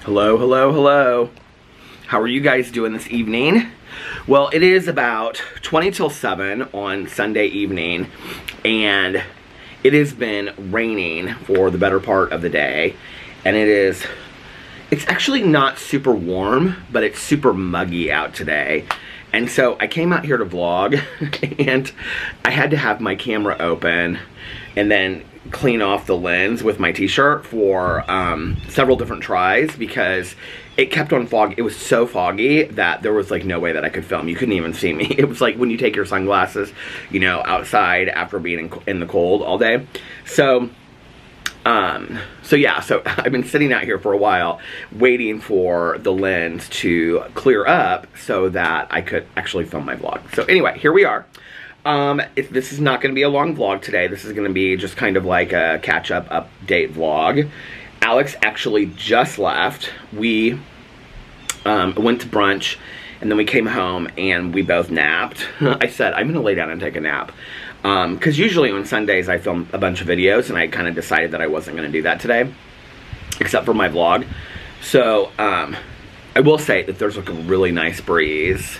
Hello, hello, hello. How are you guys doing this evening? Well, it is about 20 till 7 on Sunday evening, and it has been raining for the better part of the day, and it's actually not super warm, but it's super muggy out today. And so I came out here to vlog, and I had to have my camera open and then clean off the lens with my t-shirt for several different tries because it kept on fog. It was so foggy that there was like no way that I could film. You couldn't even see me. It was like when you take your sunglasses, you know, outside after being in the cold all day. So yeah, so I've been sitting out here for a while waiting for the lens to clear up so that I could actually film my vlog. So anyway, here we are. This is not going to be a long vlog today. This is going to be just kind of like a catch-up update vlog. Alex actually just left. We went to brunch, and then we came home, and we both napped. I said, I'm going to lay down and take a nap. Because usually on Sundays I film a bunch of videos, and I kind of decided that I wasn't going to do that today, except for my vlog. So, I will say that there's like a really nice breeze.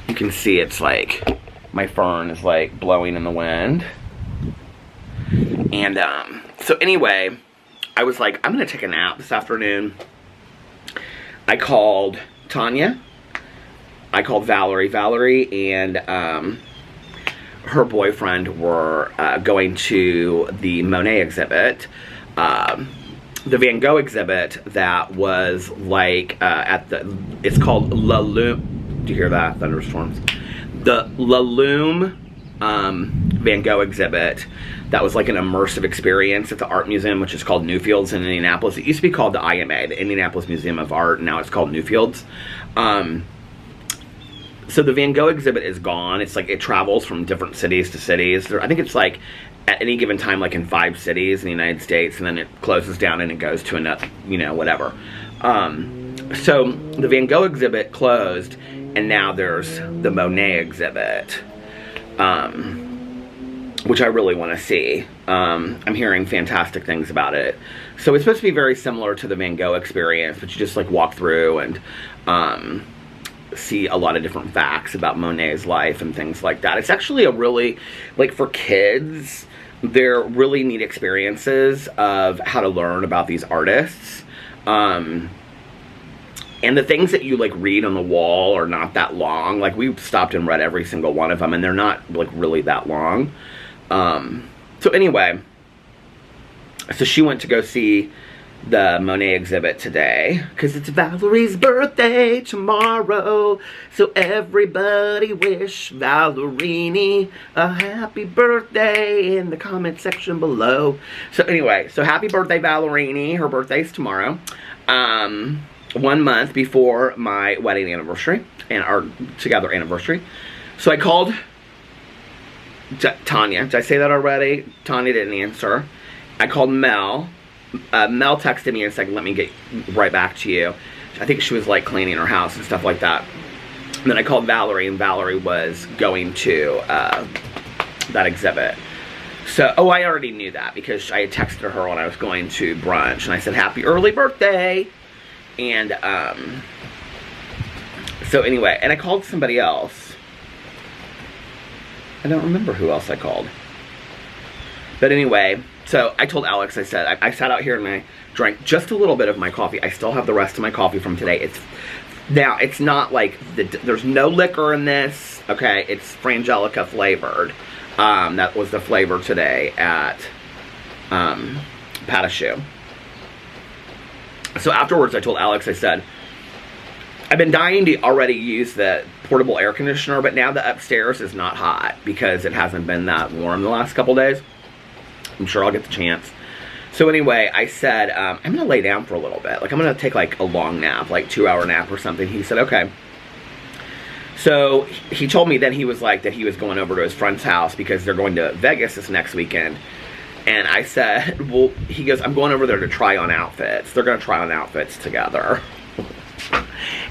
You can see it's like, my fern is like blowing in the wind. And, so anyway, I was like, I'm going to take a nap this afternoon. I called Tanya. I called Valerie and, her boyfriend were going to the Monet exhibit, the Van Gogh exhibit that was like it's called La Lume. Do you hear that? Thunderstorms. The La Lume Van Gogh exhibit that was like an immersive experience at the art museum, which is called Newfields in Indianapolis. It used to be called the IMA, the Indianapolis Museum of Art, and now it's called Newfields. So the Van Gogh exhibit is gone. It's like it travels from different cities to cities. I think it's like at any given time like in 5 cities in the United States, and then it closes down and it goes to another, you know, whatever. So the Van Gogh exhibit closed, and now there's the Monet exhibit, which I really want to see. I'm hearing fantastic things about it. So it's supposed to be very similar to the Van Gogh experience, but you just like walk through and see a lot of different facts about Monet's life and things like that. It's actually a really, like for kids, they're really neat experiences of how to learn about these artists. And the things that you like read on the wall are not that long. Like we stopped and read every single one of them, and they're not like really that long. So anyway, so she went to go see the Monet exhibit today because it's Valerie's birthday tomorrow, so everybody wish Valerini a happy birthday in the comment section below. So anyway, so happy birthday Valerini. Her birthday's tomorrow, 1 month before my wedding anniversary and our together anniversary. So I called Tanya. Did I say that already? Tanya didn't answer. I called Mel. Mel texted me and said, let me get right back to you. I think she was like cleaning her house and stuff like that. And then I called Valerie, and Valerie was going to that exhibit. So, oh, I already knew that because I had texted her when I was going to brunch, and I said, happy early birthday. And so anyway, and I called somebody else. I don't remember who else I called. But anyway, so I told Alex, I said, I sat out here and I drank just a little bit of my coffee. I still have the rest of my coffee from today. It's not like, there's no liquor in this, okay? It's Frangelica flavored. That was the flavor today at Patashu. So afterwards I told Alex, I said, I've been dying to already use the portable air conditioner, but now the upstairs is not hot because it hasn't been that warm the last couple days. I'm sure I'll get the chance. So anyway, I said, I'm going to lay down for a little bit. Like, I'm going to take, like, a long nap, like 2-hour nap or something. He said, okay. So he told me then he was like that he was going over to his friend's house because they're going to Vegas this next weekend. And I said, well, he goes, I'm going over there to try on outfits. They're going to try on outfits together.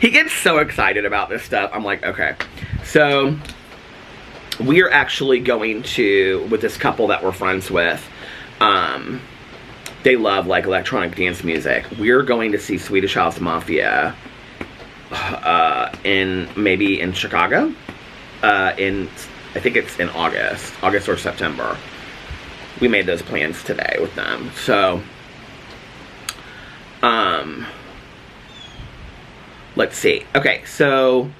He gets so excited about this stuff. I'm like, okay. So we are actually going to, with this couple that we're friends with, They love, like, electronic dance music. We're going to see Swedish House Mafia maybe in Chicago. I think it's in August or September. We made those plans today with them. So, let's see. Okay, so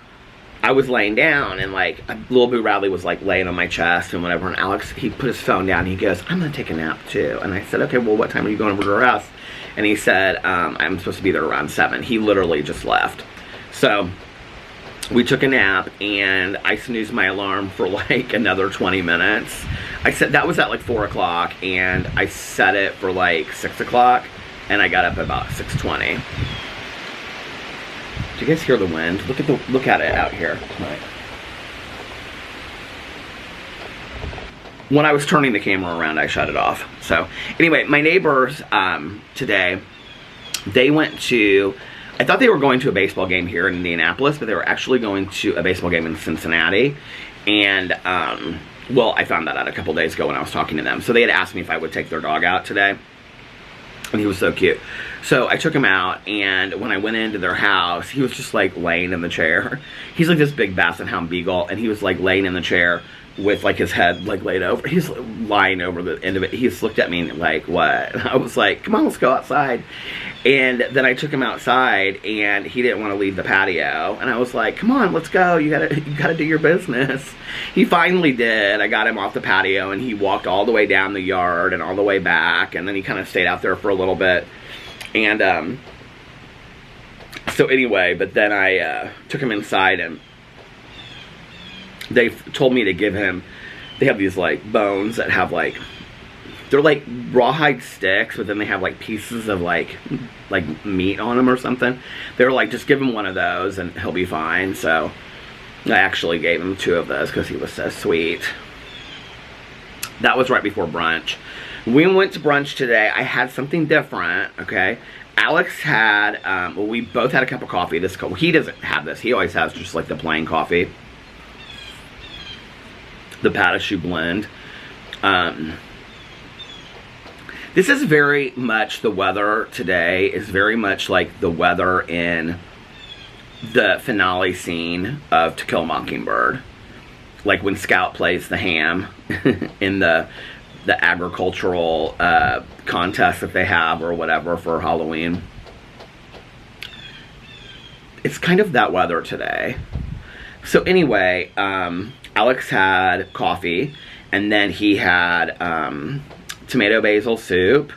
I was laying down, and like Little Boo Radley was like laying on my chest and whatever, and Alex, he put his phone down and he goes, I'm gonna take a nap too. And I said, okay, well, what time are you going over to her house? And he said, I'm supposed to be there around 7. He literally just left. So we took a nap, and I snoozed my alarm for like another 20 minutes. I said that was at like 4 o'clock, and I set it for like 6 o'clock, and I got up at about 6:20. Do you guys hear the wind? Look at it out here tonight. When I was turning the camera around, I shut it off. So anyway, my neighbors today, they went to, I thought they were going to a baseball game here in Indianapolis, but they were actually going to a baseball game in Cincinnati. And well, I found that out a couple days ago when I was talking to them. So they had asked me if I would take their dog out today. And he was so cute. So I took him out, and when I went into their house, he was just like laying in the chair. He's like this big Basset Hound Beagle, and he was like laying in the chair with like his head like laid over. He's lying over the end of it. He just looked at me like, what? And I was like, come on, let's go outside. And then I took him outside, and he didn't want to leave the patio. And I was like, come on, let's go. You gotta do your business. He finally did. I got him off the patio, and he walked all the way down the yard and all the way back. And then he kind of stayed out there for a little bit. And so anyway, but then I took him inside, and they told me to give him, they have these like bones that have like, they're like rawhide sticks, but then they have like pieces of like meat on them or something. They were like, just give him one of those and he'll be fine. So I actually gave him 2 of those because he was so sweet. That was right before brunch. We went to brunch today. I had something different, okay? Alex had, well, we both had a cup of coffee. He doesn't have this. He always has just like the plain coffee. The Patachoux blend. This is very much, the weather today is very much like the weather in the finale scene of To Kill a Mockingbird. Like when Scout plays the ham in the agricultural contest that they have or whatever for Halloween. It's kind of that weather today. So anyway, Alex had coffee, and then he had tomato basil soup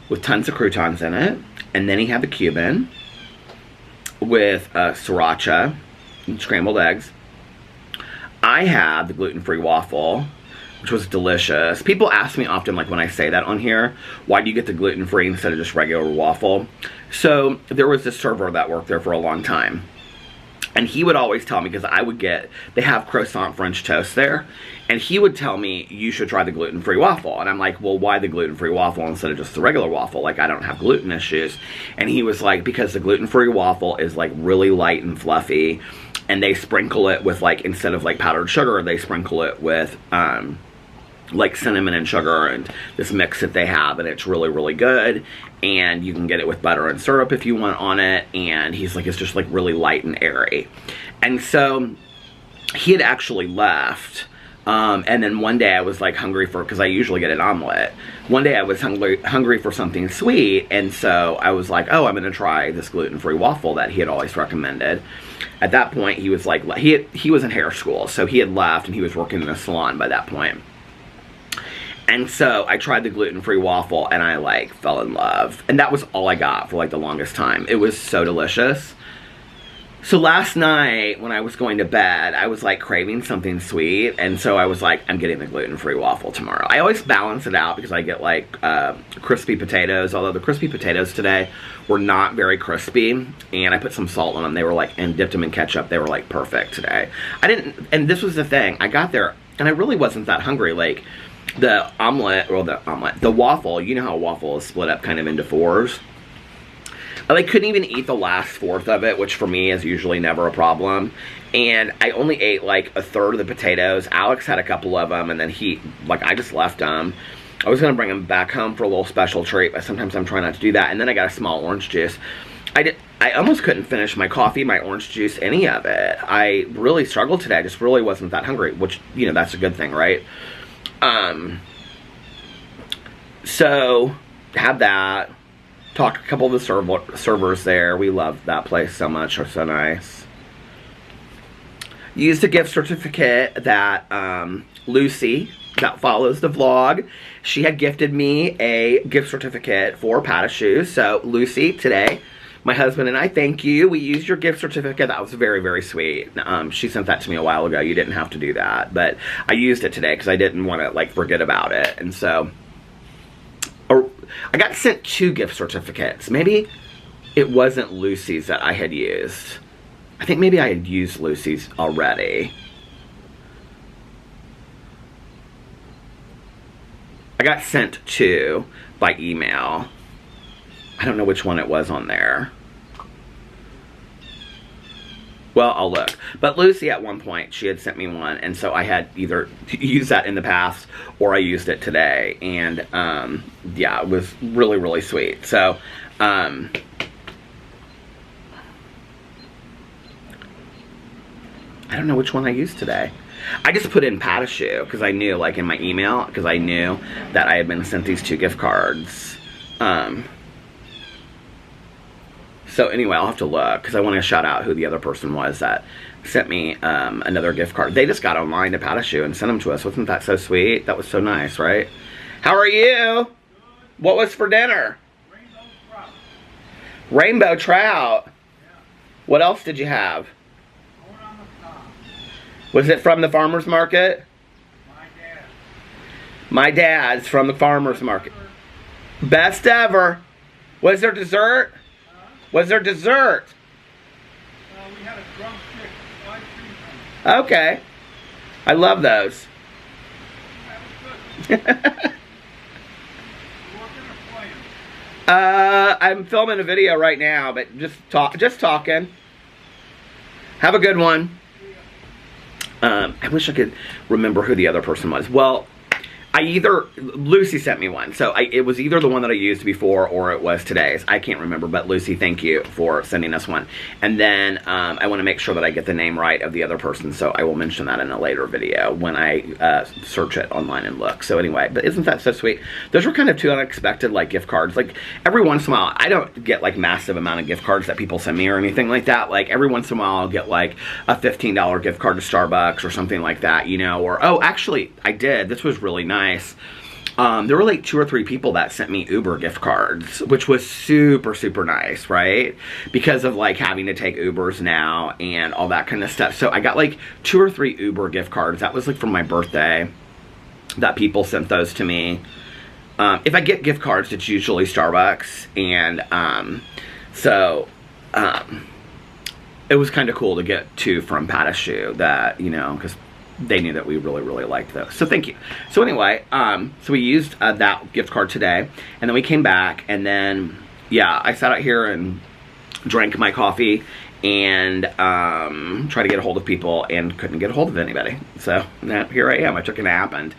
with tons of croutons in it, and then he had the Cuban with sriracha and scrambled eggs. I had the gluten-free waffle, which was delicious. People ask me often, like when I say that on here, why do you get the gluten-free instead of just regular waffle? So there was this server that worked there for a long time. And he would always tell me, because I would get, they have croissant French toast there, and he would tell me, you should try the gluten-free waffle. And I'm like, well, why the gluten-free waffle instead of just the regular waffle? Like, I don't have gluten issues. And he was like, because the gluten-free waffle is like really light and fluffy, and they sprinkle it with like, instead of like powdered sugar, they sprinkle it with like cinnamon and sugar and this mix that they have, and it's really, really good. And you can get it with butter and syrup if you want on it. And he's like, it's just like really light and airy. And so he had actually left. And then one day I was like hungry for, because I usually get an omelet. One day I was hungry for something sweet. And so I was like, oh, I'm going to try this gluten-free waffle that he had always recommended. At that point, he was like, he was in hair school. So he had left, and he was working in a salon by that point. And so I tried the gluten-free waffle, and I like fell in love. And that was all I got for like the longest time. It was so delicious. So last night when I was going to bed, I was like craving something sweet. And so I was like, I'm getting the gluten-free waffle tomorrow. I always balance it out because I get like crispy potatoes. Although the crispy potatoes today were not very crispy. And I put some salt on them. They were like, and dipped them in ketchup. They were like perfect today. And this was the thing. I got there and I really wasn't that hungry. Like, the waffle, you know how a waffle is split up kind of into 4s. I couldn't even eat the last 4th of it, which for me is usually never a problem. And I only ate like 1/3 of the potatoes. Alex had a couple of them, and then I just left them. I was going to bring them back home for a little special treat, but sometimes I'm trying not to do that. And then I got a small orange juice. I almost couldn't finish my coffee, my orange juice, any of it. I really struggled today. I just really wasn't that hungry, which, you know, that's a good thing, right? So, had that. Talked to a couple of the servers there. We loved that place so much. They're so nice. Used a gift certificate that Lucy, that follows the vlog, she had gifted me a gift certificate for Pata Shoes. So, Lucy, today, my husband and I thank you. We used your gift certificate. That was very, very sweet. She sent that to me a while ago. You didn't have to do that. But I used it today because I didn't want to, like, forget about it. And so, I got sent 2 gift certificates. Maybe it wasn't Lucy's that I had used. I think maybe I had used Lucy's already. I got sent 2 by email. I don't know which one it was on there. Well, I'll look. But Lucy, at one point, she had sent me one, and so I had either used that in the past or I used it today. And, yeah, it was really, really sweet. So, I don't know which one I used today. I just put in Pata Shoe because I knew, like, in my email, because I knew that I had been sent these 2 gift cards. So anyway, I'll have to look because I want to shout out who the other person was that sent me another gift card. They just got online to Pata Shoe and sent them to us. Wasn't that so sweet? That was so nice, right? How are you? Good. What was for dinner? Rainbow trout. Rainbow trout? Yeah. What else did you have? Corn on the cob. Was it from the farmer's market? My dad. My dad's from the farmer's market. Best ever. Was there dessert? Was there dessert? We had a drumstick, 5 trees. Okay. I love those. That was good. You working or playing? I'm filming a video right now, but just talking. Have a good one. I wish I could remember who the other person was. Well, Lucy sent me one, so it was either the one that I used before or it was today's. I can't remember, but Lucy, thank you for sending us one. And then I want to make sure that I get the name right of the other person, so I will mention that in a later video when I search it online and look. So anyway, but isn't that so sweet? Those were kind of 2 unexpected, like, gift cards. Like, every once in a while, I don't get, like, massive amount of gift cards that people send me or anything like that. Like, every once in a while, I'll get, like, a $15 gift card to Starbucks or something like that, you know, or, oh, actually, I did. This was really nice. There were like 2 or 3 people that sent me Uber gift cards, which was super, super nice, right? Because of, like, having to take Ubers now and all that kind of stuff. So I got like 2 or 3 Uber gift cards. That was like for my birthday that people sent those to me. If I get gift cards, it's usually Starbucks. And it was kind of cool to get 2 from Pata Shoe that, you know, because they knew that we really, really liked those. So thank you. So anyway, so we used that gift card today, and then we came back, and then, yeah, I sat out here and drank my coffee and tried to get a hold of people and couldn't get a hold of anybody. So now here I am. I took a nap, and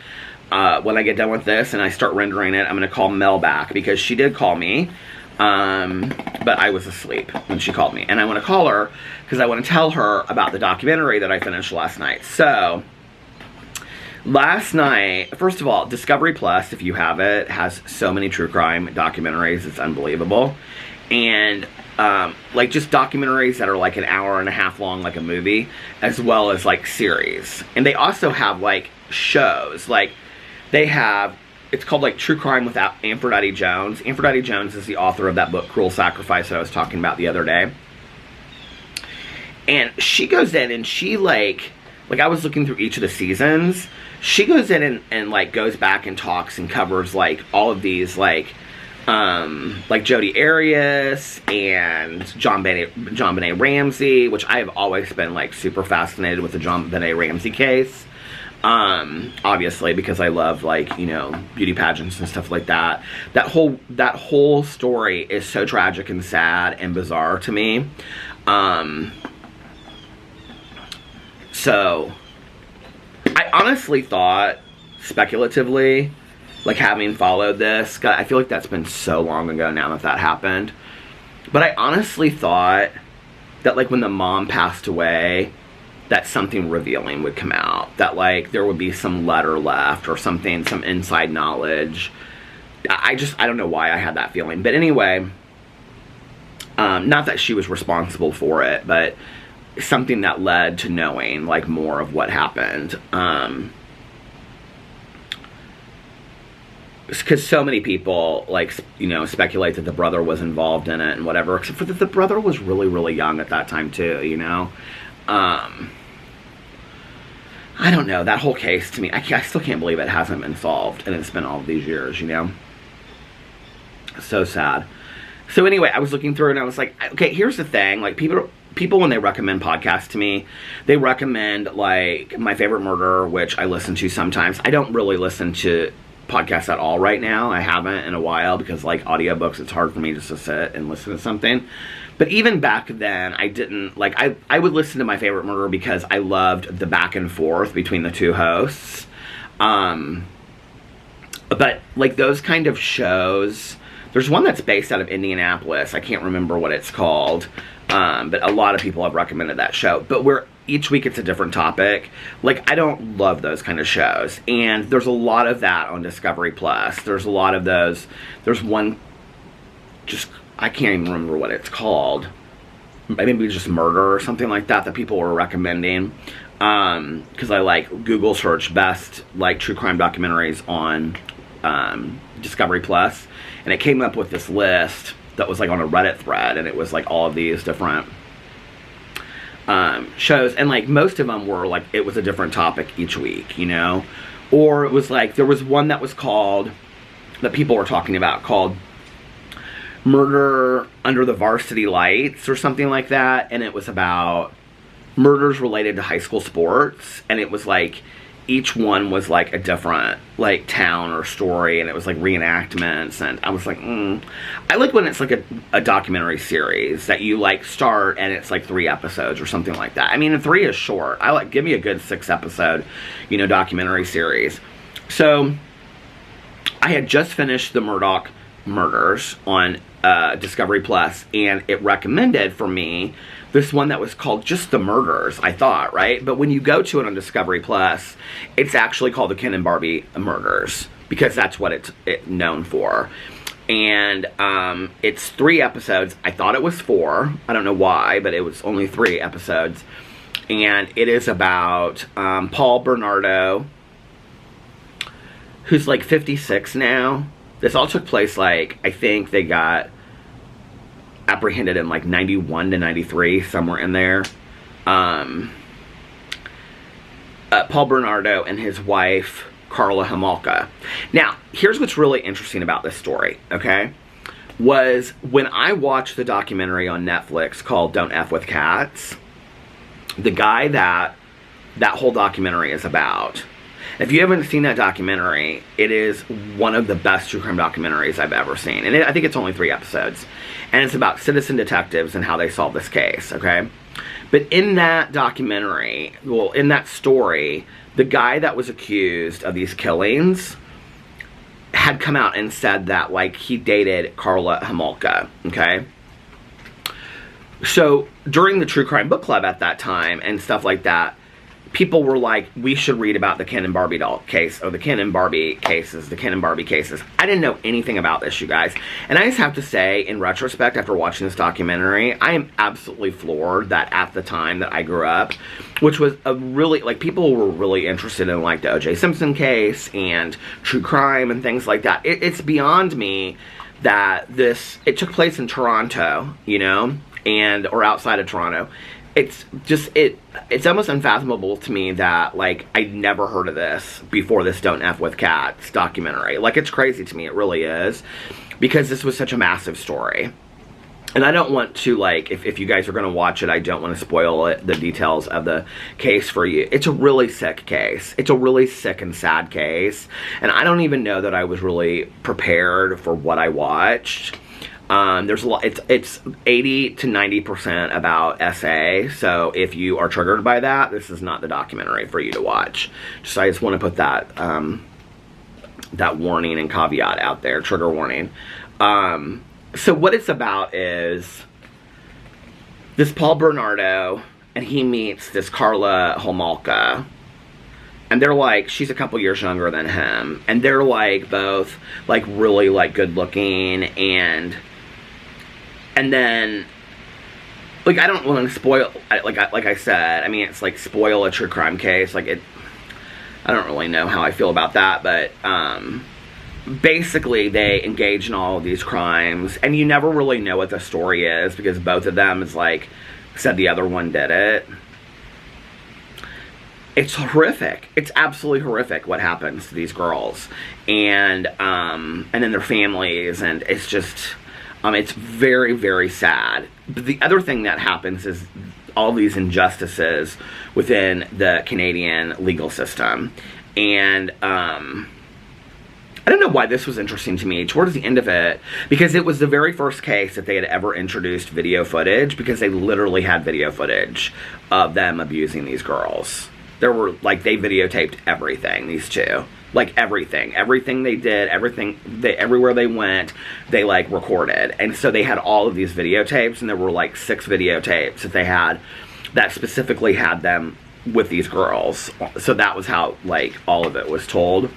when I get done with this and I start rendering it, I'm going to call Mel back because she did call me. But I was asleep when she called me, and I want to call her because I want to tell her about the documentary that I finished last night. So, last night, first of all, Discovery Plus, if you have it, has so many true crime documentaries. It's unbelievable. And, like, just documentaries that are like an hour and a half long, like a movie, as well as, like, series. And they also have, like, shows. Like, they have... It's called, like, True Crime with Aphrodite Jones. Aphrodite Jones is the author of that book, Cruel Sacrifice, that I was talking about the other day. And she goes in and she, like I was looking through each of the seasons. She goes in and like, goes back and talks and covers, like, all of these, like Jodi Arias and John Benet Ramsey, which I have always been, like, super fascinated with the John Benet Ramsey case. Obviously, because I love, like, you know, beauty pageants and stuff like that. That whole story is so tragic and sad and bizarre to me. So I honestly thought, speculatively, like having followed this. God, I feel like that's been so long ago now that happened. But I honestly thought that, like, when the mom passed away, that something revealing would come out. That, like, there would be some letter left or something, some inside knowledge. I don't know why I had that feeling. But anyway, not that she was responsible for it, but something that led to knowing, like, more of what happened. Because so many people, like, you know, speculate that the brother was involved in it and whatever, except for that the brother was really, really young at that time too, you know. I don't know, that whole case to me, I still can't believe it hasn't been solved, and it's been all these years, you know. So sad. So anyway, I was looking through and I was like, okay, here's the thing, like, people when they recommend podcasts to me, they recommend, like, My Favorite Murder, which I listen to sometimes. I don't really listen to podcasts at all right now. I haven't in a while because, like, audiobooks, it's hard for me just to sit and listen to something. But even back then, I didn't, like, I would listen to My Favorite Murder because I loved the back and forth between the two hosts. But, like, those kind of shows, there's one that's based out of Indianapolis. I can't remember what it's called. But a lot of people have recommended that show. But each week it's a different topic. Like, I don't love those kind of shows. And there's a lot of that on Discovery Plus. There's a lot of those. There's one, I can't even remember what it's called. Maybe just Murder or something like that people were recommending. Because I, like, Google search best, like, true crime documentaries on Discovery Plus. And it came up with this list that was, like, on a Reddit thread. And it was, like, all of these different shows, and, like, most of them were, like, it was a different topic each week, you know, or it was, like, there was one that was called, that people were talking about, called Murder Under the Varsity Lights, or something like that, and it was about murders related to high school sports, and it was, like, each one was, like, a different, like, town or story, and it was, like, reenactments, and I was like, I like when it's, like, a documentary series that you, like, start, and it's, like, 3 episodes or something like that. I mean, 3 is short. I like, give me a good 6-episode, you know, documentary series. So, I had just finished the Murdoch Murders on Discovery Plus, and it recommended for me this one that was called just The Murders, I thought, right? But when you go to it on Discovery Plus, it's actually called the Kin and Barbie Murders, because that's what it's known for. And it's 3 episodes. I thought it was 4. I don't know why, but it was only 3 episodes. And it is about Paul Bernardo, who's, like, 56 now. This all took place, like, I think they got apprehended in, like, 91 to 93, somewhere in there. Paul Bernardo and his wife, Carla Hamalka. Now, here's what's really interesting about this story, okay? Was when I watched the documentary on Netflix called Don't F With Cats, the guy that whole documentary is about, if you haven't seen that documentary, it is one of the best true crime documentaries I've ever seen. And I think it's only 3 episodes. And it's about citizen detectives and how they solve this case, okay? But in that documentary, well, in that story, the guy that was accused of these killings had come out and said that, like, he dated Carla Hamalka, okay? So, during the True Crime Book Club at that time and stuff like that, people were like, we should read about the Kin and Barbie doll case, or the Kin and Barbie cases, the Kin and Barbie cases. I didn't know anything about this, you guys. And I just have to say, in retrospect, after watching this documentary, I am absolutely floored that at the time that I grew up, which was a really, like, people were really interested in, like, the O.J. Simpson case and true crime and things like that. It's beyond me that it took place in Toronto, you know, or outside of Toronto. It's just, it's almost unfathomable to me that, like, I'd never heard of this before this Don't F With Cats documentary. Like, it's crazy to me, it really is, because this was such a massive story. And I don't want to, like, if you guys are going to watch it, I don't want to spoil the details of the case for you. It's a really sick case. It's a really sick and sad case. And I don't even know that I was really prepared for what I watched. There's a lot, it's 80 to 90% about SA, so if you are triggered by that, this is not the documentary for you to watch. I just want to put that that warning and caveat out there, trigger warning. So what it's about is this Paul Bernardo, and he meets this Carla Hamalka, and they're like, she's a couple years younger than him, and they're like both like really like good looking, and then like, I don't want to spoil, like I said, I mean, it's like spoil a true crime case, like I don't really know how I feel about that, but basically they engage in all of these crimes, and you never really know what the story is, because both of them is like said the other one did it. It's horrific. It's absolutely horrific what happens to these girls, and then their families, and it's just it's very, very sad. But the other thing that happens is all these injustices within the Canadian legal system, and I don't know why this was interesting to me towards the end of it, because it was the very first case that they had ever introduced video footage, because they literally had video footage of them abusing these girls. There were, like, they videotaped everything, these two. Like, everything they did, everywhere they went, they, like, recorded. And so they had all of these videotapes, and there were, like, 6 videotapes that they had that specifically had them with these girls. So that was how, like, all of it was told.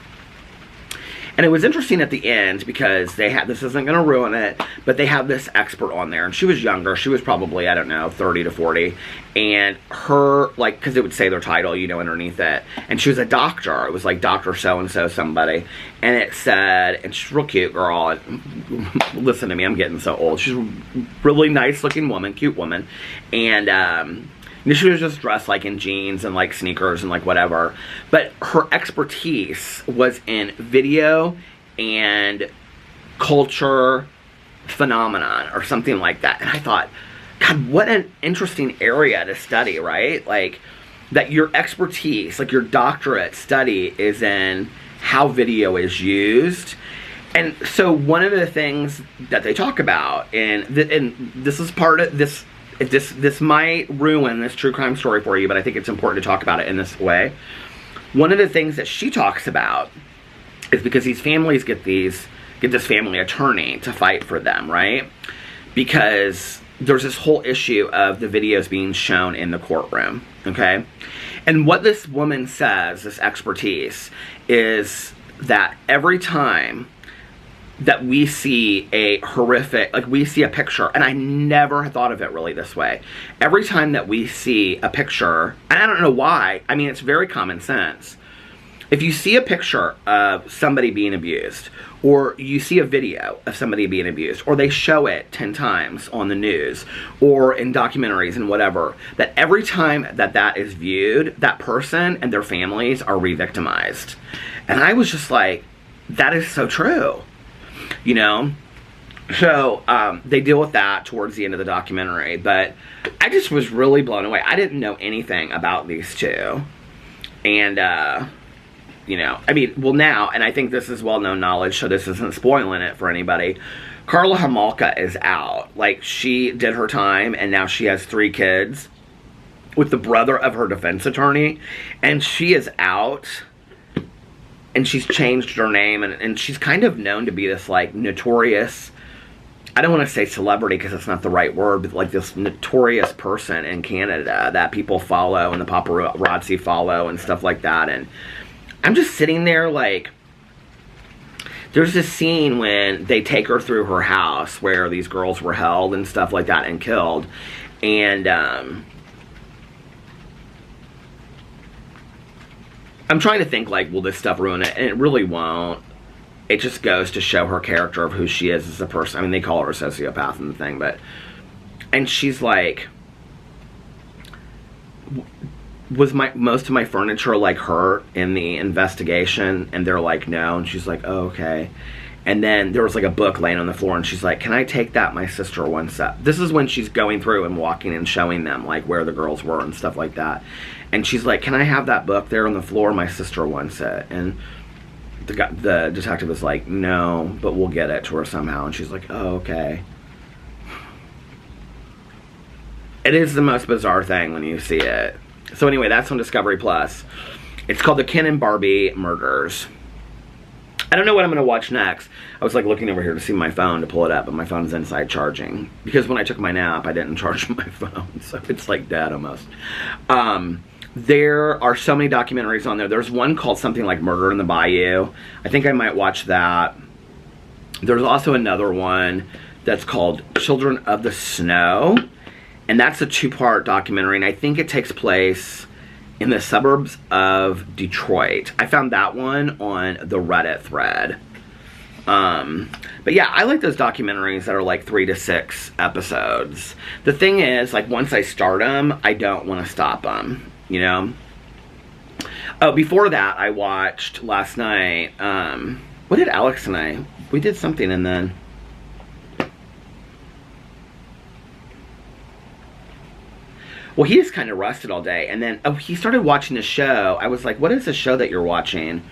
And it was interesting at the end, because they had, this isn't going to ruin it, but they have this expert on there, and she was younger. She was probably, I don't know, 30 to 40. And her, like, because it would say their title, you know, underneath it. And she was a doctor. It was like Dr. So-and-so somebody. And it said, and she's a real cute girl. And, listen to me, I'm getting so old. She's a really nice looking woman, cute woman. And, she was just dressed like in jeans and like sneakers and like whatever. But her expertise was in video and culture phenomenon or something like that. And I thought, God, what an interesting area to study, right? Like, that your expertise, like your doctorate study, is in how video is used. And so one of the things that they talk about, and this is part of this, this might ruin this true crime story for you, but I think it's important to talk about it in this way. One of the things that she talks about is because these families get this family attorney to fight for them, right? Because there's this whole issue of the videos being shown in the courtroom, okay? And what this woman says, this expertise, is that every time that we see a horrific, like we see a picture, and I never thought of it really this way. Every time that we see a picture, and I don't know why, I mean, it's very common sense. If you see a picture of somebody being abused, or you see a video of somebody being abused, or they show it 10 times on the news, or in documentaries and whatever, that every time that that is viewed, that person and their families are re-victimized. And I was just like, that is so true. You know, so they deal with that towards the end of the documentary, but I just was really blown away. I didn't know anything about these two, and you know, I mean, well now, and I think this is well-known knowledge, so this isn't spoiling it for anybody. Carla Hamalka is out. Like, she did her time, and now she has 3 kids with the brother of her defense attorney, and she is out. And she's changed her name, and she's kind of known to be this, like, notorious, I don't want to say celebrity because it's not the right word, but, like, this notorious person in Canada that people follow and the paparazzi follow and stuff like that. And I'm just sitting there, like, there's this scene when they take her through her house where these girls were held and stuff like that and killed. And, I'm trying to think, like, will this stuff ruin it? And it really won't. It just goes to show her character of who she is as a person. I mean, they call her a sociopath in the thing, but... And she's like... Was most of my furniture, like, hurt in the investigation? And they're like, no. And she's like, oh, okay. And then there was, like, a book laying on the floor, and she's like, can I take that? My sister wants that. This is when she's going through and walking and showing them, like, where the girls were and stuff like that. And she's like, can I have that book there on the floor? My sister wants it. And the detective is like, no, but we'll get it to her somehow. And she's like, oh, okay. It is the most bizarre thing when you see it. So anyway, that's on Discovery Plus. It's called the Kin and Barbie Murders. I don't know what I'm going to watch next. I was like looking over here to see my phone to pull it up, but my phone's inside charging. Because when I took my nap, I didn't charge my phone. So it's like dead almost. There are so many documentaries on there. There's one called something like Murder in the Bayou. I think I might watch that. There's also another one that's called Children of the Snow. And that's a 2-part documentary. And I think it takes place in the suburbs of Detroit. I found that one on the Reddit thread. But yeah, I like those documentaries that are like 3 to 6 episodes. The thing is, like, once I start them, I don't want to stop them, you know? Oh, before that, I watched last night, what did Alex and I, we did something and then... Well, he just kind of rested all day, and then, oh, he started watching a show. I was like, what is the show that you're watching?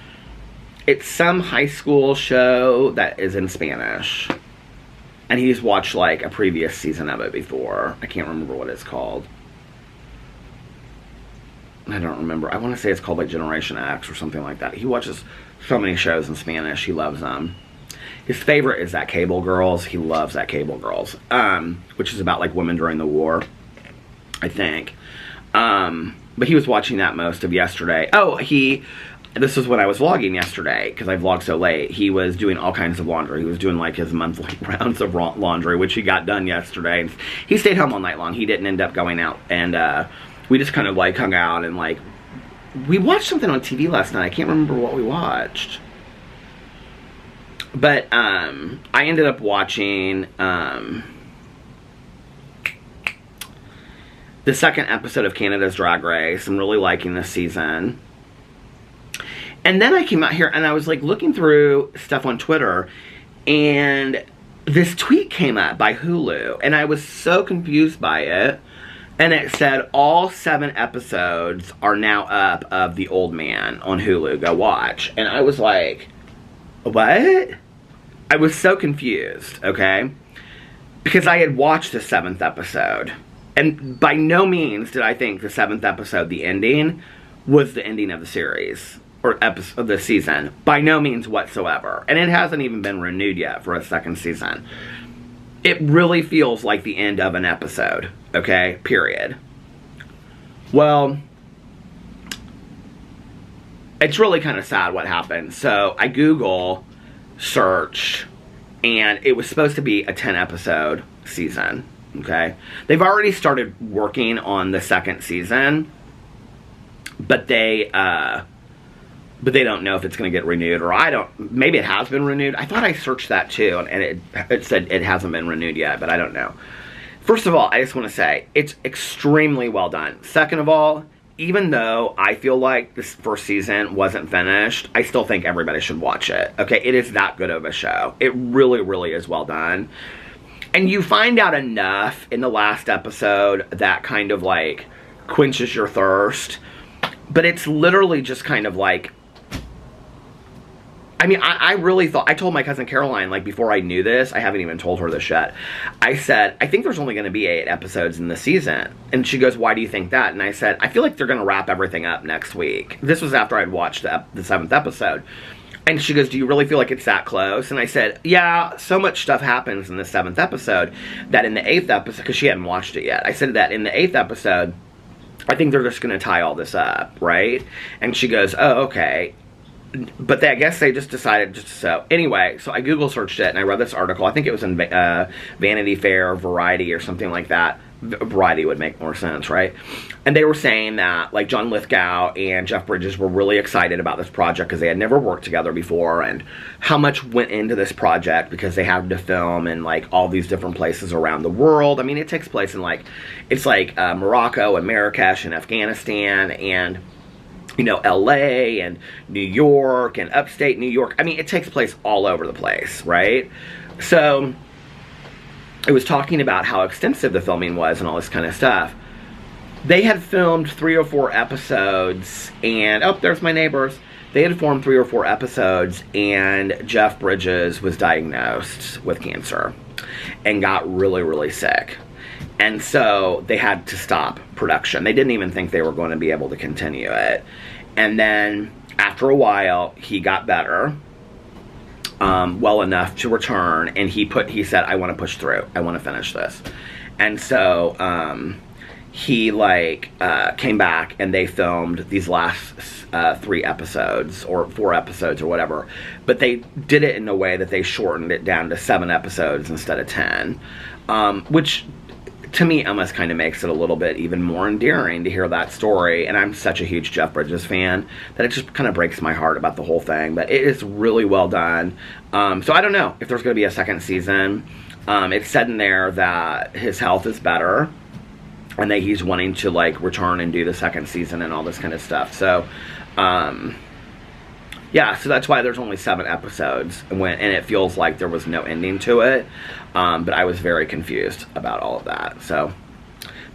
It's some high school show that is in Spanish. And he's watched, like, a previous season of it before. I can't remember what it's called. I don't remember. I want to say it's called, like, Generation X or something like that. He watches so many shows in Spanish. He loves them. His favorite is That Cable Girls. He loves That Cable Girls. Which is about, like, women during the war, I think. But he was watching that most of yesterday. Oh, this is when I was vlogging yesterday, because I vlogged so late. He was doing all kinds of laundry. He was doing, like, his monthly rounds of laundry, which he got done yesterday. He stayed home all night long. He didn't end up going out. And we just kind of, like, hung out and, like, we watched something on TV last night. I can't remember what we watched. But I ended up watching the second episode of Canada's Drag Race. I'm really liking this season. And then I came out here and I was like looking through stuff on Twitter, and this tweet came up by Hulu, and I was so confused by it. And it said all 7 episodes are now up of The Old Man on Hulu. Go watch. And I was like, what? I was so confused, okay? Because I had watched the 7th episode. And by no means did I think the 7th episode, the ending, was the ending of the series. Or of the season. By no means whatsoever. And it hasn't even been renewed yet for a second season. It really feels like the end of an episode. Okay? Period. Well, it's really kind of sad what happened. So, I Google searched, and it was supposed to be a 10-episode season. Okay? They've already started working on the second season, but they don't know if it's going to get renewed, or maybe it has been renewed. I thought I searched that too, and it said it hasn't been renewed yet, but I don't know. First of all, I just want to say, it's extremely well done. Second of all, even though I feel like this first season wasn't finished, I still think everybody should watch it. Okay, it is that good of a show. It really, really is well done. And you find out enough in the last episode that kind of like quenches your thirst. But it's literally just kind of like, I mean, I really thought, I told my cousin Caroline, like, before I knew this, I haven't even told her this yet, I said, I think there's only going to be 8 episodes in the season. And she goes, why do you think that? And I said, I feel like they're going to wrap everything up next week. This was after I'd watched the 7th episode. And she goes, do you really feel like it's that close? And I said, yeah, so much stuff happens in the 7th episode that in the 8th episode, because she hadn't watched it yet, I said that in the 8th episode, I think they're just going to tie all this up, right? And she goes, oh, okay. But I guess they just decided just so. Anyway, so I Google searched it and I read this article. I think it was in Vanity Fair, Variety, or something like that. Variety would make more sense, right? And they were saying that, like, John Lithgow and Jeff Bridges were really excited about this project because they had never worked together before, and how much went into this project because they had to film in, like, all these different places around the world. I mean, it takes place in, like, it's like Morocco and Marrakesh and Afghanistan and, you know, LA and New York and upstate New York. I mean, it takes place all over the place, right? So it was talking about how extensive the filming was and all this kind of stuff. They had filmed 3 or 4 episodes, and, oh, there's my neighbors. They had filmed 3 or 4 episodes, and Jeff Bridges was diagnosed with cancer and got really, really sick. And so they had to stop production. They didn't even think they were going to be able to continue it. And then after a while, he got better. well enough to return, and he said, I want to push through. I want to finish this. And so he came back, and they filmed these last 3 episodes or 4 episodes or whatever, but they did it in a way that they shortened it down to 7 episodes instead of 10, which to me almost kind of makes it a little bit even more endearing to hear that story. And I'm such a huge Jeff Bridges fan that it just kind of breaks my heart about the whole thing, but it is really well done. So I don't know if there's going to be a second season. It's said in there that his health is better and that he's wanting to return and do the second season and all this kind of stuff. So yeah, so that's why there's only 7 episodes, and it feels like there was no ending to it. But I was very confused about all of that. So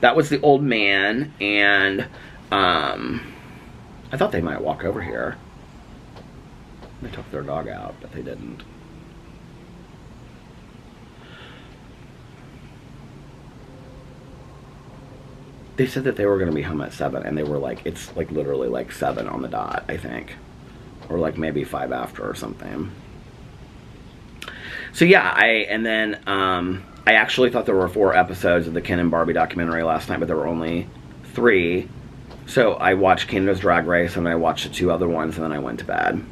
that was The Old Man, and I thought they might walk over here. They took their dog out, but they didn't. They said that they were going to be home at 7, and they were it's literally 7 on the dot, I think. Or maybe 5 after or something. So yeah, I actually thought there were 4 episodes of the Kin and Barbie documentary last night, but there were only 3. So I watched Canada's Drag Race, and then I watched the 2 other ones, and then I went to bed.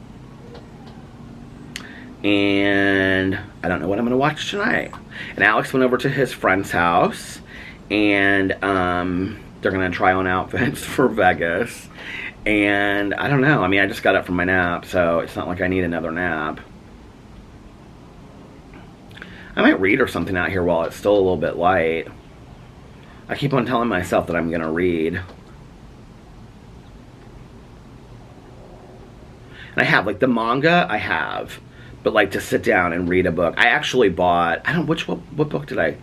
And I don't know what I'm going to watch tonight. And Alex went over to his friend's house, and they're going to try on outfits for Vegas. And I don't know. I mean, I just got up from my nap, so it's not like I need another nap. I might read or something out here while it's still a little bit light. I keep on telling myself that I'm going to read. And I have, the manga I have. But, to sit down and read a book. I actually bought, what book did I?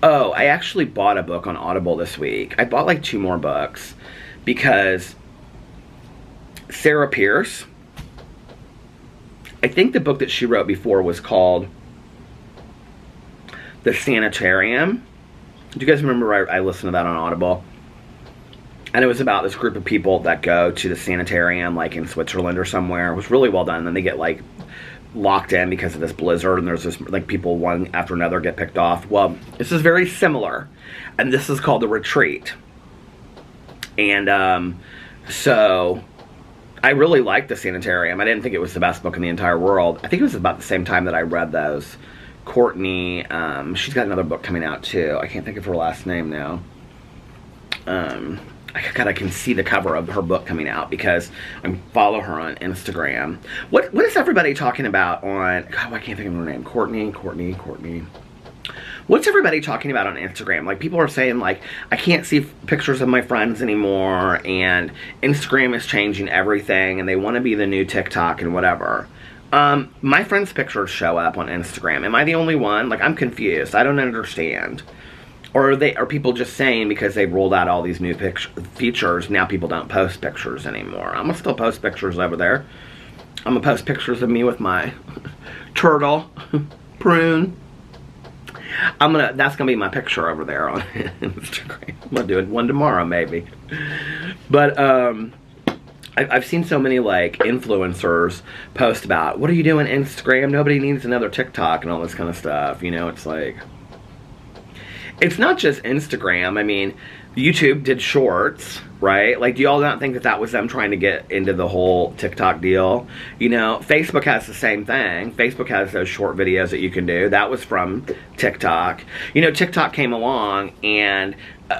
Oh, I actually bought a book on Audible this week. I bought, 2 more books. Because Sarah Pierce, I think the book that she wrote before was called The Sanitarium. Do you guys remember I listened to that on Audible? And it was about this group of people that go to the sanitarium, in Switzerland or somewhere. It was really well done. And then they get, locked in because of this blizzard, and there's this, people one after another get picked off. Well, this is very similar. And this is called The Retreat. And, so I really liked The Sanitarium. I didn't think it was the best book in the entire world. I think it was about the same time that I read those. Courtney, she's got another book coming out too. I can't think of her last name now. I can see the cover of her book coming out because I follow her on Instagram. What is everybody talking about on... God, I can't think of her name. Courtney. What's everybody talking about on Instagram? People are saying, I can't see pictures of my friends anymore, and Instagram is changing everything, and they want to be the new TikTok and whatever. My friends' pictures show up on Instagram. Am I the only one? I'm confused. I don't understand. Or are people just saying because they've rolled out all these new features, now people don't post pictures anymore? I'm going to still post pictures over there. I'm going to post pictures of me with my turtle, prune. That's gonna be my picture over there on Instagram. I'm gonna do one tomorrow maybe. But I've seen so many influencers post about, what are you doing Instagram? Nobody needs another TikTok and all this kind of stuff. It's it's not just Instagram. I mean, YouTube did shorts, right? Do y'all not think that was them trying to get into the whole TikTok deal? Facebook has the same thing. Facebook has those short videos that you can do. That was from TikTok. TikTok came along, and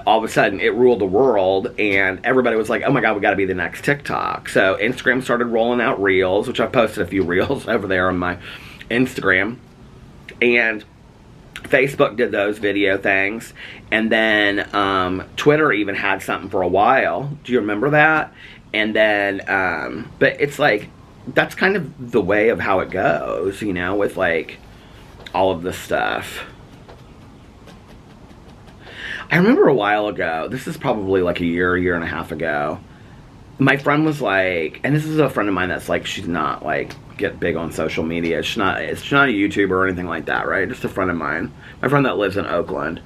all of a sudden it ruled the world, and everybody was like, oh my God, we gotta be the next TikTok. So Instagram started rolling out Reels, which I posted a few Reels over there on my Instagram. And Facebook did those video things, and then Twitter even had something for a while. Do you remember that? And then, but it's that's kind of the way of how it goes, with all of this stuff. I remember a while ago, this is probably a year and a half ago, my friend was and this is a friend of mine that's she's not get big on social media. She's not a YouTuber or anything like that, right? Just a friend of mine. My friend that lives in Oakland.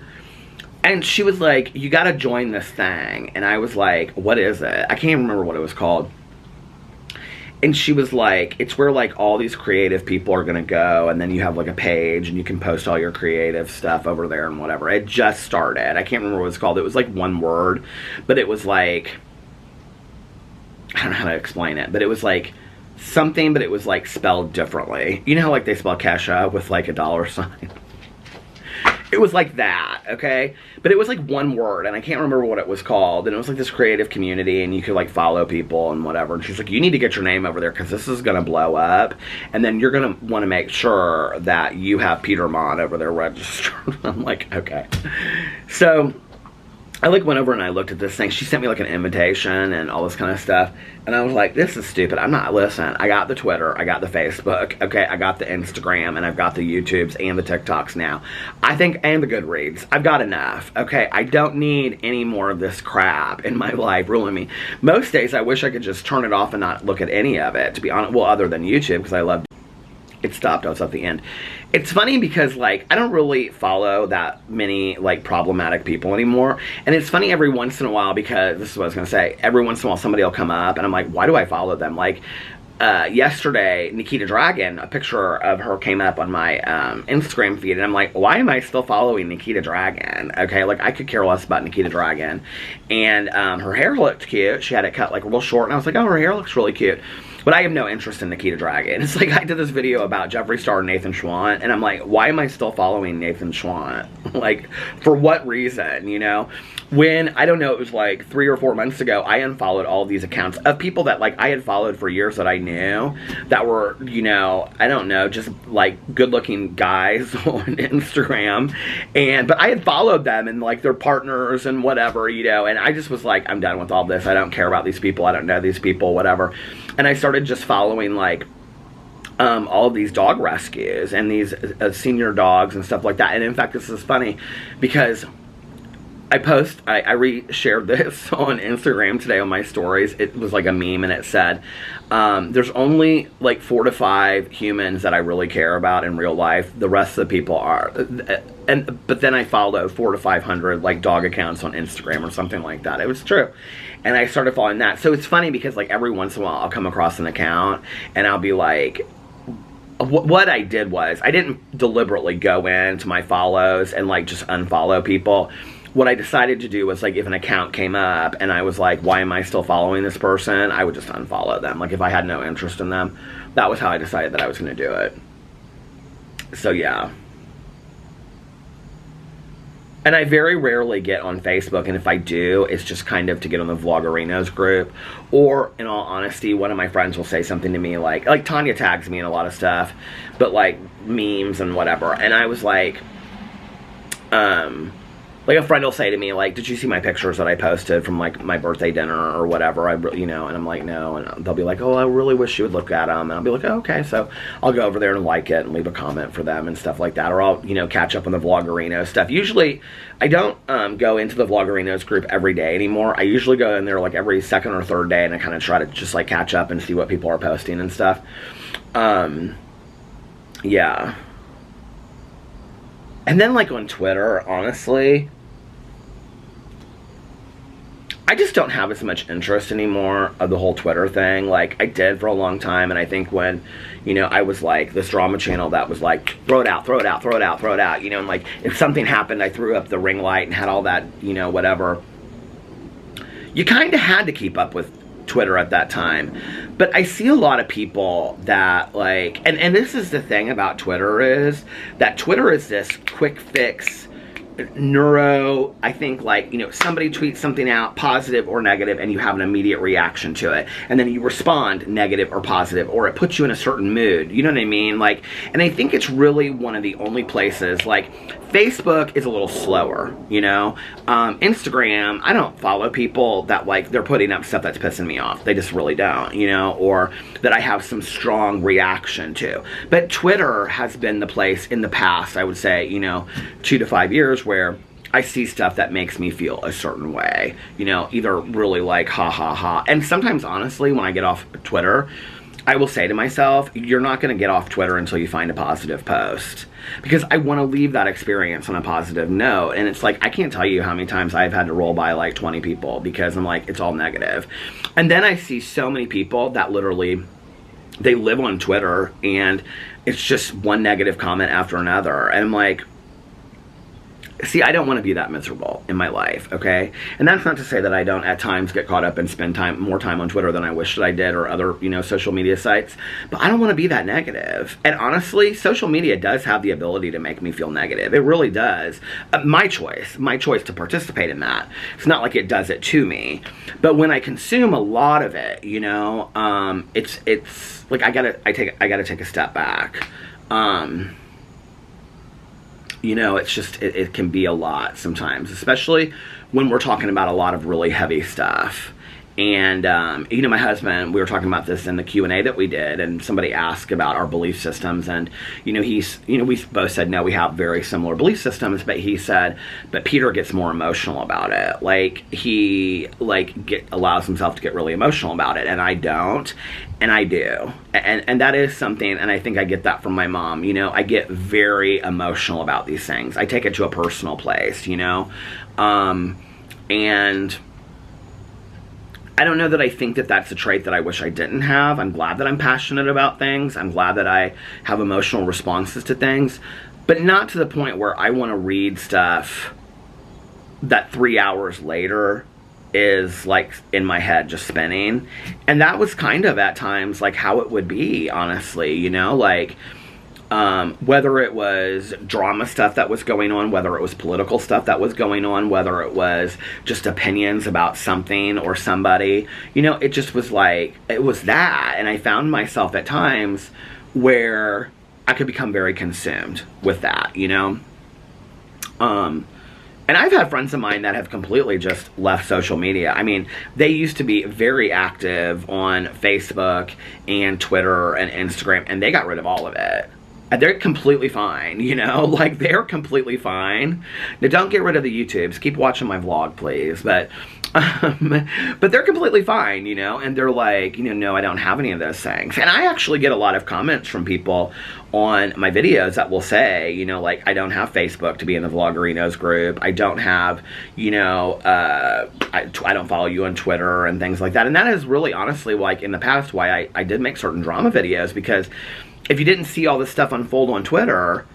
And she was you gotta join this thing. And I was what is it? I can't even remember what it was called. And she was like, it's where like all these creative people are gonna go, and then you have like a page and you can post all your creative stuff over there and whatever. It just started. I can't remember what it was called. It was like one word, but it was like, I don't know how to explain it, but it was like something, but it was like spelled differently. You know how like they spell Kesha with like a dollar sign? It was like that, okay? But it was like one word, and I can't remember what it was called. And it was like this creative community, and you could like follow people and whatever. And she's like, you need to get your name over there because this is going to blow up. And then you're going to want to make sure that you have Peter Monn over there registered. I'm like, okay. So I like went over and I looked at this thing. She sent me like an invitation and all this kind of stuff. And I was like, this is stupid. I'm not, listen, I got the Twitter, I got the Facebook, okay, I got the Instagram, and I've got the YouTubes and the TikToks now. I think, and the Goodreads. I've got enough, okay? I don't need any more of this crap in my life ruling me. Most days I wish I could just turn it off and not look at any of it, to be honest. Well, other than YouTube, because I love it. Stopped. I was at the end. It's funny because, like, I don't really follow that many, like, problematic people anymore. And it's funny every once in a while because, this is what I was going to say, every once in a while somebody will come up and I'm like, why do I follow them? Like, yesterday, Nikita Dragon, a picture of her came up on my Instagram feed, and I'm like, why am I still following Nikita Dragon? Okay, like, I could care less about Nikita Dragon. And her hair looked cute. She had it cut, like, real short, and I was like, oh, her hair looks really cute. But I have no interest in Nikita Dragon. It's like I did this video about Jeffree Star and Nathan Schwandt, and I'm like, why am I still following Nathan Schwandt? Like, for what reason, you know? When, I don't know, it was like 3 or 4 months ago, I unfollowed all these accounts of people that, like, I had followed for years that I knew that were, you know, I don't know, just, like, good-looking guys on Instagram. But I had followed them and, like, their partners and whatever, you know, and I just was like, I'm done with all this. I don't care about these people. I don't know these people, whatever. And I started just following, like, all of these dog rescues and these senior dogs and stuff like that. And in fact, this is funny because I re-shared this on Instagram today on my stories. It was like a meme, and it said, there's only like 4 to 5 humans that I really care about in real life. The rest of the people are, but then I followed 400 to 500 like dog accounts on Instagram or something like that. It was true. And I started following that. So it's funny because, like, every once in a while I'll come across an account and I'll be like, what I did was, I didn't deliberately go into my follows and, like, just unfollow people. What I decided to do was, like, if an account came up and I was like, why am I still following this person? I would just unfollow them. Like, if I had no interest in them, that was how I decided that I was going to do it. So, yeah. And I very rarely get on Facebook, and if I do, it's just kind of to get on the Vloggerinos group. Or, in all honesty, one of my friends will say something to me like Tanya tags me in a lot of stuff, but like memes and whatever. And I was like a friend will say to me, like, did you see my pictures that I posted from, like, my birthday dinner or whatever? You know, and I'm like, no. And they'll be like, oh, I really wish you would look at them. And I'll be like, oh, okay. So I'll go over there and like it and leave a comment for them and stuff like that. Or I'll, you know, catch up on the Vloggerino stuff. Usually, I don't go into the Vloggerinos group every day anymore. I usually go in there, like, every second or third day, and I kind of try to just, like, catch up and see what people are posting and stuff. Yeah. And then, like, on Twitter, honestly, I just don't have as much interest anymore of the whole Twitter thing. Like, I did for a long time, and I think when, you know, I was, like, this drama channel that was, like, throw it out, throw it out, throw it out, throw it out, you know, and, like, if something happened, I threw up the ring light and had all that, you know, whatever. You kind of had to keep up with Twitter at that time. But I see a lot of people that, like, and this is the thing about Twitter, is that Twitter is this quick fix I think, like, you know, somebody tweets something out, positive or negative, and you have an immediate reaction to it, and then you respond negative or positive, or it puts you in a certain mood, you know what I mean? Like, and I think it's really one of the only places, like, Facebook is a little slower, you know? Instagram, I don't follow people that, like, they're putting up stuff that's pissing me off. They just really don't, you know? Or that I have some strong reaction to. But Twitter has been the place in the past, I would say, you know, 2 to 5 years, where I see stuff that makes me feel a certain way, you know, either really like, ha ha ha. And sometimes, honestly, when I get off Twitter, I will say to myself, you're not going to get off Twitter until you find a positive post. Because I want to leave that experience on a positive note. And it's like, I can't tell you how many times I've had to roll by like 20 people because I'm like, it's all negative. And then I see so many people that literally they live on Twitter, and it's just one negative comment after another. And I'm like, see, I don't want to be that miserable in my life, okay? And that's not to say that I don't at times get caught up and spend more time on Twitter than I wish that I did, or other, social media sites. But I don't want to be that negative. And honestly, social media does have the ability to make me feel negative. It really does. My choice to participate in that. It's not like it does it to me. But when I consume a lot of it, it's like I gotta take a step back. It's just, it can be a lot sometimes, especially when we're talking about a lot of really heavy stuff. And, my husband, we were talking about this in the Q&A that we did, and somebody asked about our belief systems, and, we both said, no, we have very similar belief systems, but he said, but Peter gets more emotional about it. Like, he, allows himself to get really emotional about it, and I don't, and I do. And that is something, and I think I get that from my mom, I get very emotional about these things. I take it to a personal place, and I don't know that I think that that's a trait that I wish I didn't have. I'm glad that I'm passionate about things. I'm glad that I have emotional responses to things, but not to the point where I want to read stuff that 3 hours later is in my head just spinning. And that was kind of at times how it would be, honestly, whether it was drama stuff that was going on, whether it was political stuff that was going on, whether it was just opinions about something or somebody, it just was it was that. And I found myself at times where I could become very consumed with that, and I've had friends of mine that have completely just left social media. I mean, they used to be very active on Facebook and Twitter and Instagram, and they got rid of all of it. They're completely fine, they're completely fine. Now, don't get rid of the YouTubes. Keep watching my vlog, please. But they're completely fine, and they're no, I don't have any of those things. And I actually get a lot of comments from people on my videos that will say, I don't have Facebook to be in the Vloggerinos group. I don't have, I don't follow you on Twitter and things like that. And that is really, honestly, in the past, why I did make certain drama videos, because if you didn't see all this stuff unfold on Twitter,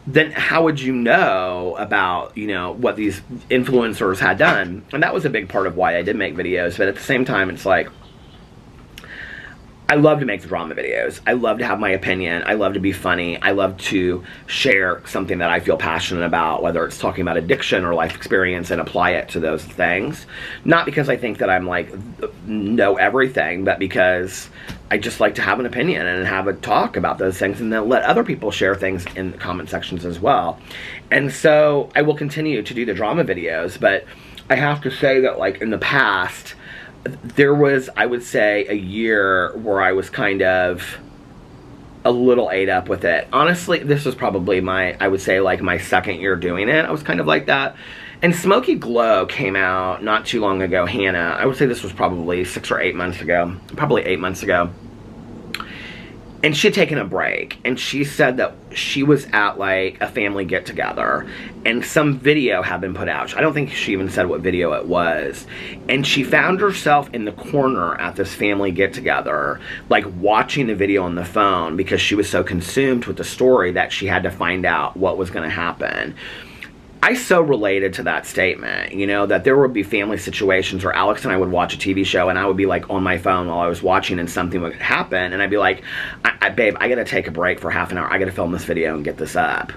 then how would you know about, what these influencers had done? And that was a big part of why I did make videos. But at the same time, it's I love to make the drama videos. I love to have my opinion. I love to be funny. I love to share something that I feel passionate about, whether it's talking about addiction or life experience, and apply it to those things. Not because I think that I'm know everything, but because I just like to have an opinion and have a talk about those things, and then let other people share things in the comment sections as well. And so I will continue to do the drama videos, but I have to say that in the past, there was, I would say, a year where I was kind of a little ate up with it. Honestly, this was probably I would say, my second year doing it. I was kind of like that. And Smoky Glow came out not too long ago, Hannah. I would say this was probably 6 or 8 months ago. Probably 8 months ago. And she had taken a break, and she said that she was at a family get-together, and some video had been put out. I don't think she even said what video it was. And she found herself in the corner at this family get-together, watching the video on the phone, because she was so consumed with the story that she had to find out what was going to happen. I so related to that statement, that there would be family situations where Alex and I would watch a TV show, and I would be on my phone while I was watching, and something would happen, and I'd be babe, I gotta take a break for half an hour. I gotta film this video and get this up.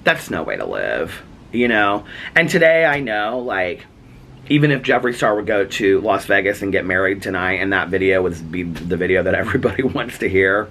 That's no way to live, And today I know, even if Jeffree Star would go to Las Vegas and get married tonight, and that video would be the video that everybody wants to hear,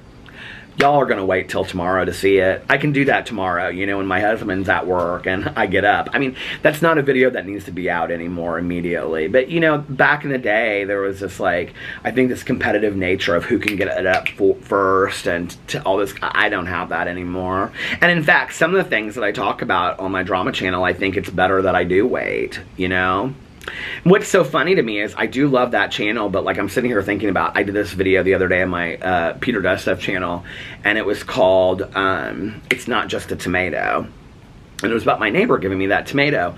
y'all are going to wait till tomorrow to see it. I can do that tomorrow, when my husband's at work and I get up. I mean, that's not a video that needs to be out anymore immediately. But, back in the day, there was this, I think this competitive nature of who can get it up first, and all this. I don't have that anymore. And in fact, some of the things that I talk about on my drama channel, I think it's better that I do wait, What's so funny to me is I do love that channel, but I'm sitting here thinking about, I did this video the other day on my Peter Does Stuff channel, and it was called It's Not Just a Tomato, and it was about my neighbor giving me that tomato.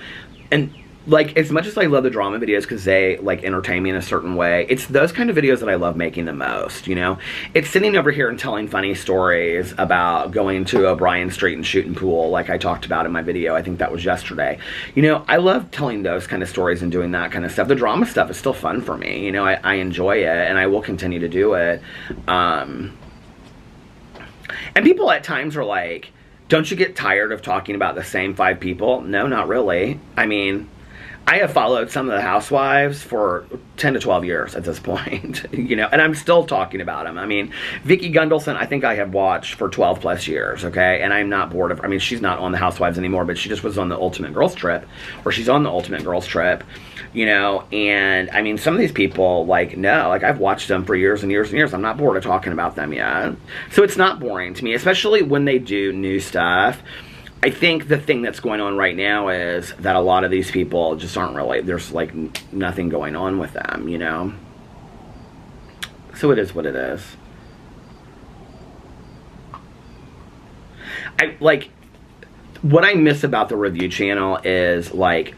And like, as much as I love the drama videos because they, like, entertain me in a certain way, it's those kind of videos that I love making the most, you know? It's sitting over here and telling funny stories about going to O'Brien Street and shooting pool, like I talked about in my video. I think that was yesterday. You know, I love telling those kind of stories and doing that kind of stuff. The drama stuff is still fun for me. You know, I enjoy it, and I will continue to do it. And people at times are like, don't you get tired of talking about the same 5 people? No, not really. I mean, I have followed some of the housewives for 10 to 12 years at this point, you know, and I'm still talking about them. I mean, Vicki Gunvalson, I think I have watched for 12 plus years, okay, and I'm not bored of her. I mean, she's not on the Housewives anymore, but she just was on the Ultimate Girls Trip, or she's on the Ultimate Girls Trip, you know, and I mean, some of these people, like, no, like, I've watched them for years and years and years. I'm not bored of talking about them yet. So it's not boring to me, especially when they do new stuff. I think the thing that's going on right now is that a lot of these people just aren't really, there's like nothing going on with them, you know? So it is what it is. What I miss about the review channel is, like,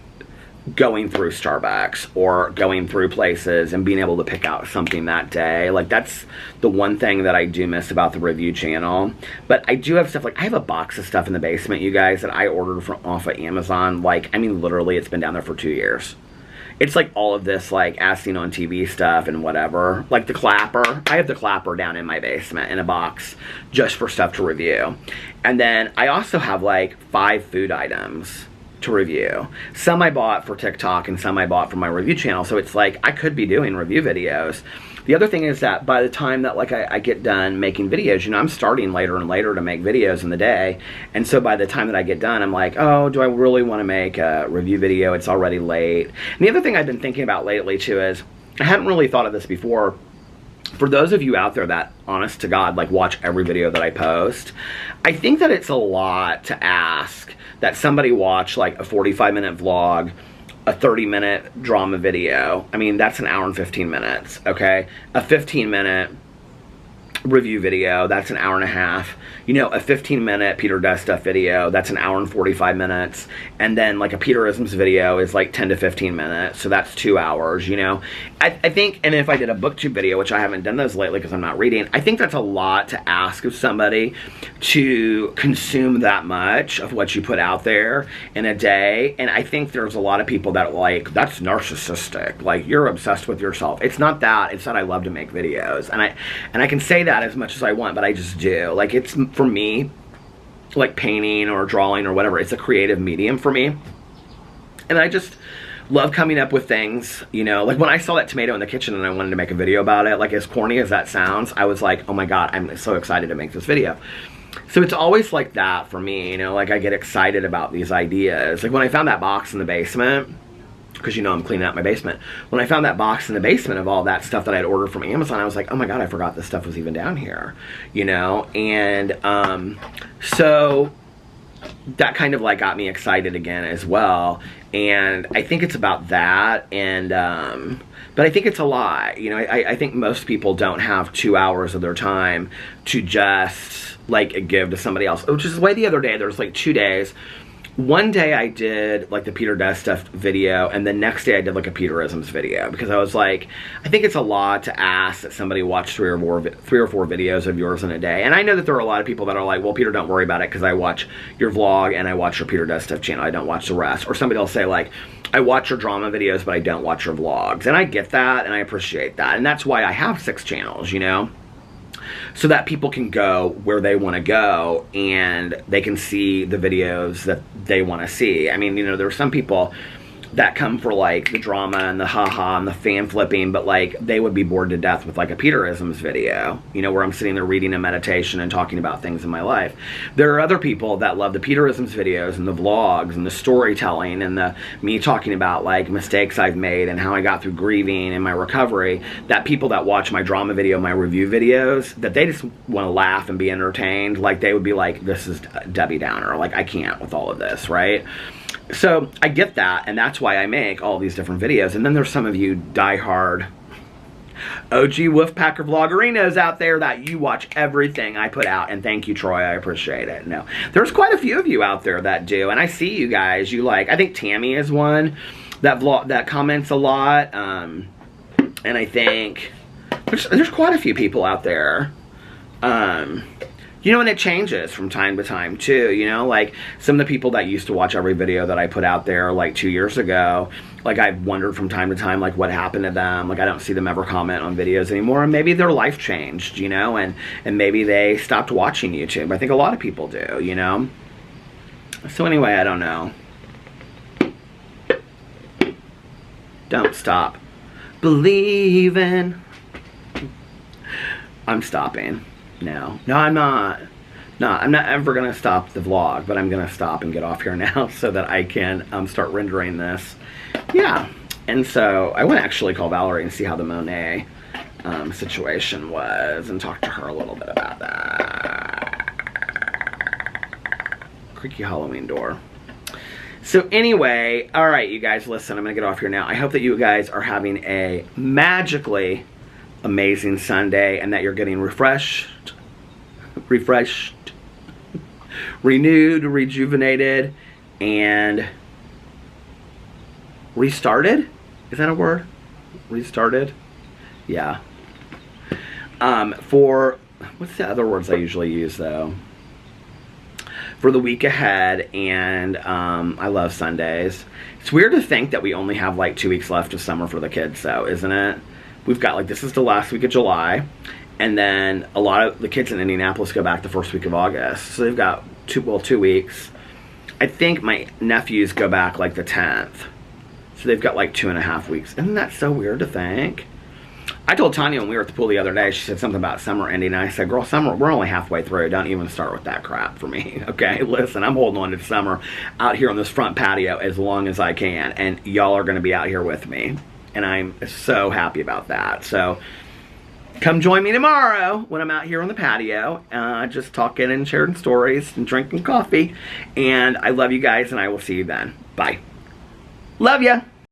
going through Starbucks or going through places and being able to pick out something that day. Like, that's the one thing that I do miss about the review channel. But I do have stuff, like, I have a box of stuff in the basement, you guys, that I ordered from off of Amazon. Like, I mean, literally, it's been down there for 2 years. It's like all of this, like, as seen on TV stuff and whatever. Like the clapper. I have the clapper down in my basement in a box just for stuff to review. And then I also have, like, 5 food items to review. Some I bought for TikTok and some I bought for my review channel. So it's like, I could be doing review videos. The other thing is that by the time that, like, I get done making videos, you know, I'm starting later and later to make videos in the day. And so by the time that I get done, I'm like, oh, do I really want to make a review video? It's already late. And the other thing I've been thinking about lately too is, I hadn't really thought of this before. For those of you out there that, honest to God, like, watch every video that I post, I think that it's a lot to ask that somebody watch, like, a 45-minute vlog, a 30-minute drama video. I mean, that's an hour and 15 minutes, okay? A 15-minute review video, that's an hour and a half. You know, a 15-minute Peter Does Stuff video, that's an hour and 45 minutes. And then, like, a Peterisms video is like 10 to 15 minutes, so that's 2 hours, you know? I think, and if I did a booktube video, which I haven't done those lately because I'm not reading, I think that's a lot to ask of somebody to consume that much of what you put out there in a day. And I think there's a lot of people that, like, that's narcissistic. Like, you're obsessed with yourself. It's not that. It's that I love to make videos. And I can say that as much as I want, but I just do. Like, it's, for me, like painting or drawing or whatever, it's a creative medium for me. And I just love coming up with things, you know, like when I saw that tomato in the kitchen and I wanted to make a video about it, like, as corny as that sounds, I was like, oh my God, I'm so excited to make this video. So it's always like that for me, you know, like, I get excited about these ideas. Like, when I found that box in the basement, because, you know, I'm cleaning out my basement. When I found that box in the basement of all that stuff that I'd ordered from Amazon, I was like, oh my God, I forgot this stuff was even down here, you know? And so that kind of, like, got me excited again as well. And I think it's about that. And but I think it's a lot, you know. I think most people don't have 2 hours of their time to just, like, give to somebody else, which is why the other day, there was like 2 days. One day I did, like, the Peter Does Stuff video, and the next day I did, like, a Peterisms video, because I was like, I think it's a lot to ask that somebody watch 3 or 4 videos of yours in a day. And I know that there are a lot of people that are like, well, Peter, don't worry about it, because I watch your vlog and I watch your Peter Does Stuff channel. I don't watch the rest. Or somebody will say, like, I watch your drama videos, but I don't watch your vlogs. And I get that, and I appreciate that. And that's why I have 6 channels, you know? So that people can go where they want to go and they can see the videos that they want to see. I mean, you know, there are some people that come for, like, the drama and the haha and the fan flipping, but, like, they would be bored to death with, like, a Peterisms video, you know, where I'm sitting there reading a meditation and talking about things in my life. There are other people that love the Peterisms videos and the vlogs and the storytelling and the me talking about, like, mistakes I've made and how I got through grieving and my recovery, that people that watch my drama video, my review videos, that they just want to laugh and be entertained. Like, they would be like, this is Debbie Downer. Like, I can't with all of this, right? So I get that, and that's why I make all these different videos. And then there's some of you diehard OG Wolfpacker vloggerinos out there that you watch everything I put out, and thank you, Troy, I appreciate it. No, there's quite a few of you out there that do, and I see you guys. You, like, I think Tammy is one. that comments a lot. And I think there's quite a few people out there. You know, and it changes from time to time too, you know, like some of the people that used to watch every video that I put out there like 2 years ago, like I've wondered from time to time, like what happened to them. Like I don't see them ever comment on videos anymore, and maybe their life changed, you know, and maybe they stopped watching YouTube. I think a lot of people do, you know. So anyway, I don't know. Don't stop believing. I'm stopping. No, I'm not. No, I'm not ever going to stop the vlog, but I'm going to stop and get off here now so that I can start rendering this. Yeah, and so I want to actually call Valerie and see how the Monet situation was and talk to her a little bit about that. Creaky Halloween door. So anyway, all right, you guys, listen, I'm going to get off here now. I hope that you guys are having a magically amazing Sunday and that you're getting refreshed, renewed, rejuvenated, and restarted. Is that a word? Restarted? Yeah. For what's the other words I usually use though? For the week ahead, and I love Sundays. It's weird to think that we only have like 2 weeks left of summer for the kids though, isn't it? We've got like, this is the last week of July, and then a lot of the kids in Indianapolis go back the first week of August. So they've got 2 weeks. I think my nephews go back like the 10th. So they've got like 2.5 weeks. Isn't that so weird to think? I told Tanya when we were at the pool the other day, she said something about summer ending, and I said, girl, summer, we're only halfway through. Don't even start with that crap for me, okay? Listen, I'm holding on to summer out here on this front patio as long as I can, and y'all are going to be out here with me. And I'm so happy about that. So come join me tomorrow when I'm out here on the patio, just talking and sharing stories and drinking coffee. And I love you guys, and I will see you then. Bye. Love ya.